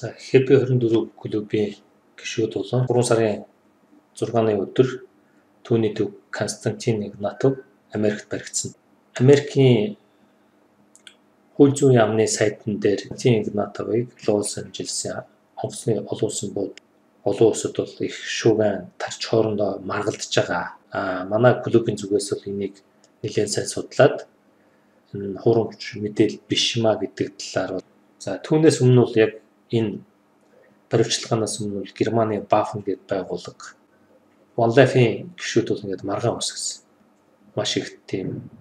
За Happy 24 клубын гишүүд болон 3 сарын 6-ны өдөр түүний төв Константин Игнатов Америкт баригдсан. Америкийн хууль зүйн яамны сайтн дээр Константин Игнатовыг Лос Анжелесын онгоцны олон улсын бод олон улсад бол их шуугиан тарч хоорондоо маргалдаж байгаа. Манай клубын зүгээс бол энийг нэлээд сайн судлаад энэ хуурамч мэдээлэл биш маа гэдэг талаар бол за түүнээс өмнө бол яг энэ баримтчилгаанаас өмнө бол Германы Бафен гэдэг байгууллага Ванлайфын гишүүд бол ингээд маргаан үсгэсэн. Маш их тийм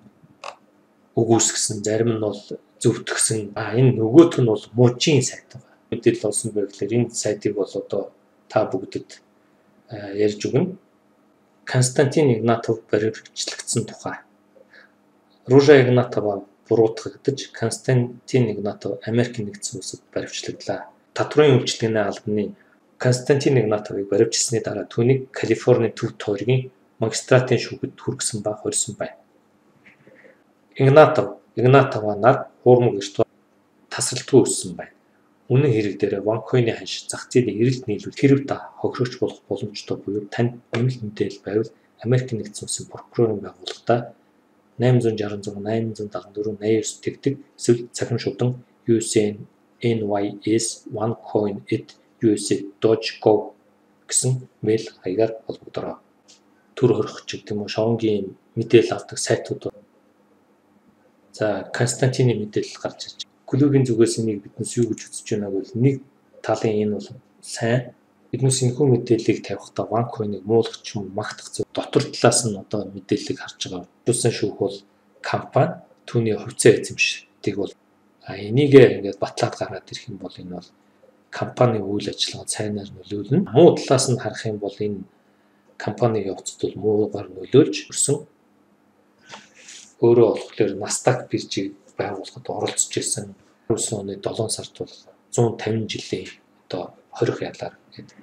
өгөөсгсөн, зарим нь бол зөвтгсөн. Энэ нөгөөх нь бол мужийн сайт байгаа. Мэдээлэл олсон байглаар энэ сайтыг бол одоо та бүгдэд ярьж өгнө. Константин Игнатов баримтчлагдсан тухай. Ружа Игнатова буруутгагдаж, Константин Игнатов Америкийн нэгдсэн улсад баримтчлагдлаа. Татврын үйлчилгээний албаны Константин Игнатовыг баривчилсны дараа түүнийг Калифорний төв тойргийн магистратын шүүхэд хүргэсэн ба хорьсон байна. Игнатова нар хуурмаг эрт тасралтгүй өссөн байна. Үнэн хэрэг дээр OneCoin-ийн ханш зах зээлийн эрэлт нийлүүл хэрэг та хохирогч болох боломжтой буюу танд нэмэлт мэдээлэл байвал Америкийн нэгдсэн улсын прокурорын байгууллагатай 866 874 89 тэгдэг эсвэл цахим шудан USNYS OneCoin@usa.gov гэсэн мэйл хаягаар холбогдороо. Төр хорих ч гэдэг юм уу шоонгийн мэдээлэл авдаг сайтууд. За Константины мэдээлэл гарч ирж. Клубын зүгээс энийг биднес юу гэж үзэж байгааг бол нэг талын энэ бол сайн. Биднес энэхүү мэдээллийг тавихдаа OneCoin-ыг муулах ч юм магтах зөв. Дотор талаас нь одоо мэдээллийг харж байгаа. Юусан шүүх бол компани түүний хувьцаа эзэмшдэг бол энийг ингээд батлаад гаргаад ирэх юм бол энэ бол компани үйл ажиллагаанд сайнаар нөлөөлнө. Муу талаас нь харах юм бол энэ компаниг явцад бол муугаар нөлөөлж өрсөн. Өөрөө болохоор Nasdaq биржийг байгуулахад оролцож ирсэн. 9 оны 7 сард бол 150 жилийн одоо 20 ялаар гэдэг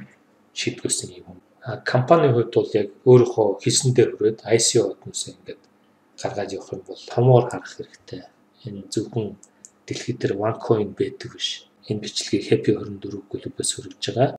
шийдвэрсэн юм. Компанийн хувьд бол яг өөрийнхөө хийсэндээ хүрээд ICO-днээс ингээд гаргаад явах юм бол томоор харах хэрэгтэй. Энэ зөвхөн дэлхийд дээр OneCoin байдаг биш. Энэ бичлэгийг Happy 24 клубээс хүргэж байгаа.